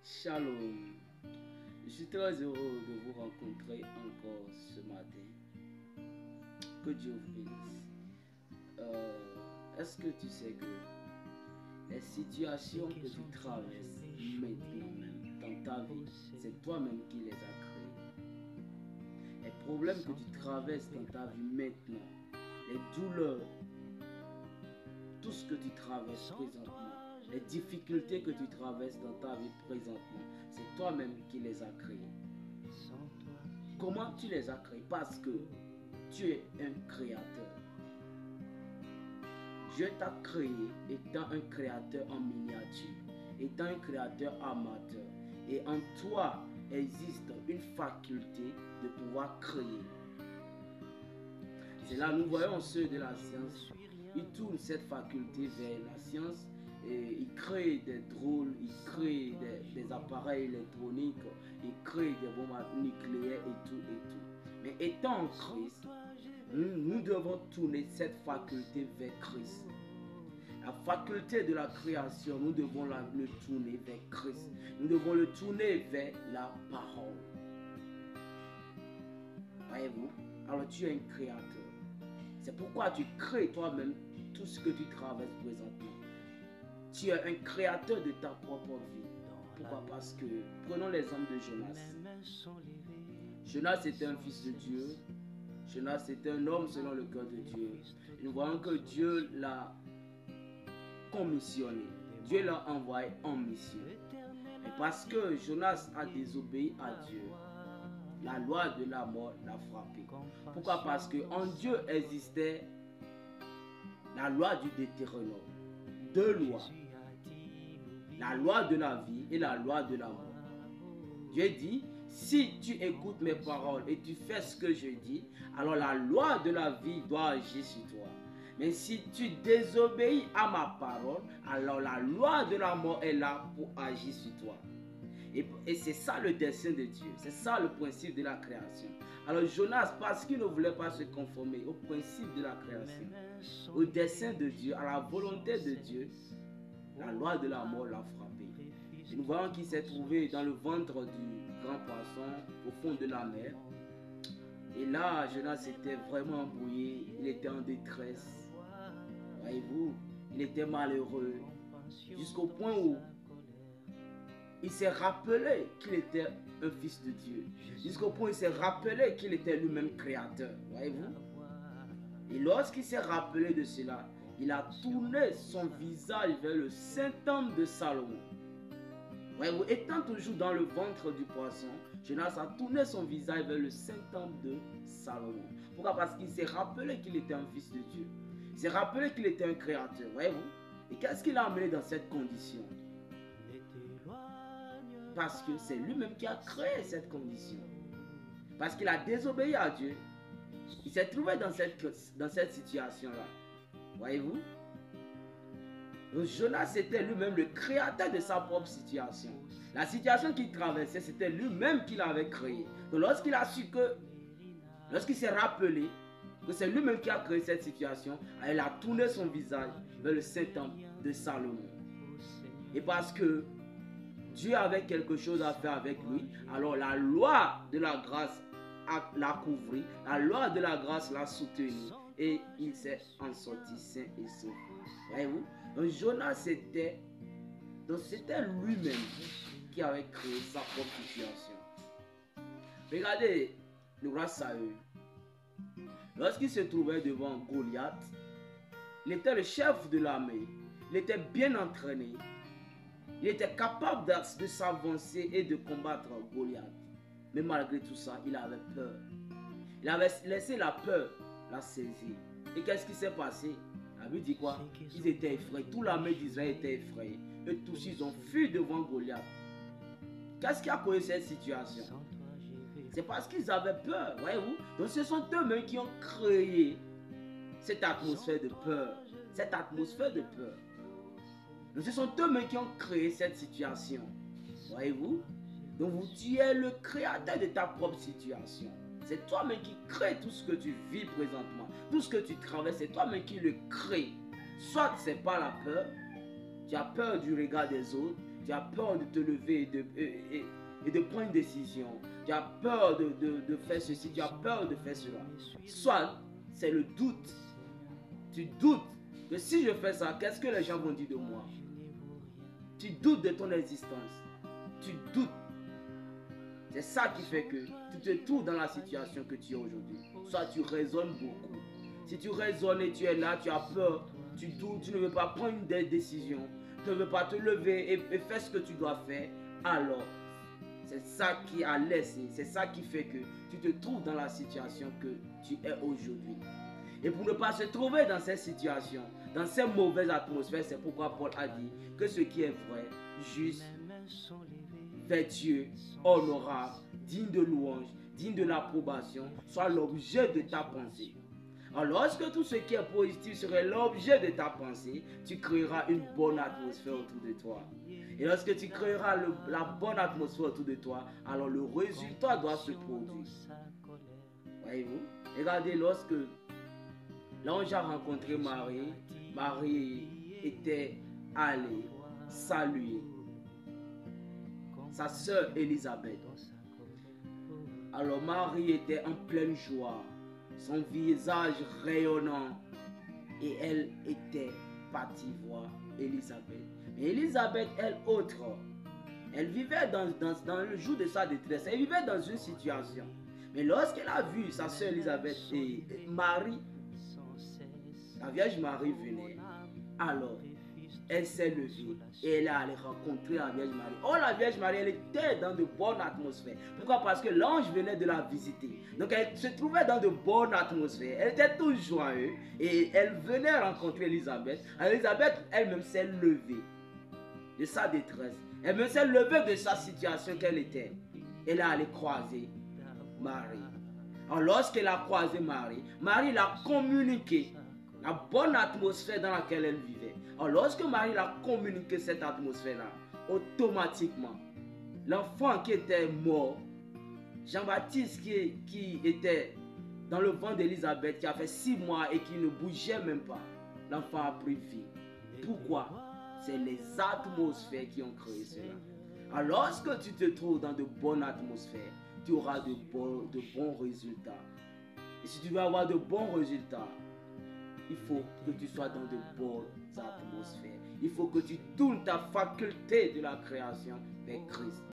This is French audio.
Shalom. Je suis très heureux de vous rencontrer encore ce matin. Que Dieu vous bénisse. Est-ce que tu sais que les situations que tu traverses maintenant même dans ta vie, c'est toi-même qui les as créées. Les problèmes que tu traverses dans ta vie maintenant, les douleurs, tout ce que tu traverses présentement, les difficultés que tu traverses dans ta vie présentement, c'est toi-même qui les as créées. Comment tu les as créées? Parce que tu es un créateur. Dieu t'a créé étant un créateur en miniature, étant un créateur amateur. Et en toi existe une faculté de pouvoir créer. C'est là nous voyons ceux de la science. Ils tournent cette faculté vers la science et ils créent des drôles, ils créent des appareils électroniques, ils créent des bombes nucléaires et tout et tout. Mais étant en Christ, nous devons tourner cette faculté vers Christ. La faculté de la création, nous devons le tourner vers Christ. Nous devons le tourner vers la parole. Voyez-vous? Alors tu es un créateur. C'est pourquoi tu crées toi-même tout ce que tu traverses présentement. Tu es un créateur de ta propre vie. Pourquoi? Parce que, prenons l'exemple de Jonas. Jonas était un fils de Dieu. Jonas était un homme selon le cœur de Dieu. Et nous voyons que Dieu l'a commissionné. Dieu l'a envoyé en mission. Et parce que Jonas a désobéi à Dieu, la loi de la mort l'a frappé. Pourquoi? Parce qu'en Dieu existait la loi du Deutéronome. Deux lois. La loi de la vie et la loi de la mort. Dieu dit, si tu écoutes mes paroles et tu fais ce que je dis, alors la loi de la vie doit agir sur toi. Mais si tu désobéis à ma parole, alors la loi de la mort est là pour agir sur toi. Et c'est ça le dessein de Dieu. C'est ça le principe de la création. Alors Jonas, parce qu'il ne voulait pas se conformer au principe de la création, au dessein de Dieu, à la volonté de Dieu, la loi de la mort l'a frappé. Et nous voyons qu'il s'est trouvé dans le ventre du grand poisson, au fond de la mer. Et là, Jonas était vraiment embrouillé, il était en détresse. Voyez-vous, il était malheureux. Jusqu'au point où il s'est rappelé qu'il était un fils de Dieu. Jusqu'au point où il s'est rappelé qu'il était lui-même créateur. Voyez-vous? Et lorsqu'il s'est rappelé de cela, il a tourné son visage vers le Saint-Temple de Salomon. Voyez-vous, étant toujours dans le ventre du poisson, Jonas a tourné son visage vers le Saint-Temple de Salomon. Pourquoi? Parce qu'il s'est rappelé qu'il était un fils de Dieu. Il s'est rappelé qu'il était un créateur. Voyez-vous? Et qu'est-ce qui l'a amené dans cette condition? Parce que c'est lui-même qui a créé cette condition. Parce qu'il a désobéi à Dieu. Il s'est trouvé dans cette situation-là. Voyez-vous? Donc Jonas était lui-même le créateur de sa propre situation. La situation qu'il traversait, c'était lui-même qui l'avait créée. Donc lorsqu'il a su que, lorsqu'il s'est rappelé que c'est lui-même qui a créé cette situation, il a tourné son visage vers le Saint-Temple de Salomon. Et parce que Dieu avait quelque chose à faire avec lui, alors la loi de la grâce l'a couvert, la loi de la grâce l'a soutenu et il s'est en sorti sain et sauf. Voyez-vous? Donc Jonas c'était lui-même qui avait créé sa propre situation. Regardez le roi Saül. Lorsqu'il se trouvait devant Goliath, il était le chef de l'armée, il était bien entraîné. Il était capable de s'avancer et de combattre Goliath. Mais malgré tout ça, il avait peur. Il avait laissé la peur la saisir. Et qu'est-ce qui s'est passé? La Bible dit quoi? Ils étaient effrayés. Toute l'armée d'Israël était effrayée. Et tous, ils ont fui devant Goliath. Qu'est-ce qui a causé cette situation? C'est parce qu'ils avaient peur, voyez-vous? Donc ce sont eux-mêmes qui ont créé cette atmosphère de peur. Cette atmosphère de peur. Donc ce sont eux-mêmes qui ont créé cette situation. Voyez-vous? Donc tu es le créateur de ta propre situation. C'est toi-même qui crée tout ce que tu vis présentement. Tout ce que tu traverses, c'est toi-même qui le crée. Soit c'est pas la peur, tu as peur du regard des autres, Tu as peur de te lever et de prendre une décision. Tu as peur de faire ceci, tu as peur de faire cela. Soit c'est le doute. Tu doutes que si je fais ça, qu'est-ce que les gens vont dire de moi? Tu doutes de ton existence. Tu doutes. C'est ça qui fait que tu te trouves dans la situation que tu es aujourd'hui. Soit tu raisonnes beaucoup. Si tu raisonnes et tu es là, tu as peur, tu doutes, tu ne veux pas prendre une décision, tu ne veux pas te lever et faire ce que tu dois faire, alors c'est ça qui a laissé, c'est ça qui fait que tu te trouves dans la situation que tu es aujourd'hui. Et pour ne pas se trouver dans cette situation, dans cette mauvaise atmosphère, c'est pourquoi Paul a dit que ce qui est vrai, juste, vertueux, honorable, digne de louange, digne de l'approbation, soit l'objet de ta pensée. Alors, lorsque tout ce qui est positif serait l'objet de ta pensée, tu créeras une bonne atmosphère autour de toi. Et lorsque tu créeras la bonne atmosphère autour de toi, alors le résultat doit se produire. Voyez-vous? Regardez, lorsque l'ange a rencontré Marie, Marie était allée saluer sa sœur Élisabeth. Alors Marie était en pleine joie, son visage rayonnant, et elle était partie voir Élisabeth. Mais Élisabeth, elle autre, elle vivait dans le jour de sa détresse, elle vivait dans une situation. Mais lorsqu'elle a vu sa sœur Élisabeth et Marie, la Vierge Marie venait, alors elle s'est levée et elle est allée rencontrer la Vierge Marie. Oh, la Vierge Marie, elle était dans de bonnes atmosphères. Pourquoi? Parce que l'ange venait de la visiter. Donc elle se trouvait dans de bonnes atmosphères. Elle était toute joyeuse et elle venait rencontrer Élisabeth. Élisabeth elle-même s'est levée de sa détresse. Elle-même s'est levée de sa situation qu'elle était. Elle est allée croiser Marie. Alors lorsqu'elle a croisé Marie, Marie l'a communiqué la bonne atmosphère dans laquelle elle vivait. Alors lorsque Marie a communiqué cette atmosphère-là, automatiquement, l'enfant qui était mort, Jean-Baptiste qui était dans le ventre d'Élisabeth, qui a fait 6 mois et qui ne bougeait même pas, l'enfant a pris vie. Pourquoi? C'est les atmosphères qui ont créé cela. Alors lorsque tu te trouves dans de bonnes atmosphères, tu auras de bons résultats. Et si tu veux avoir de bons résultats, il faut que tu sois dans de bonnes atmosphères. Il faut que tu tournes ta faculté de la création vers Christ.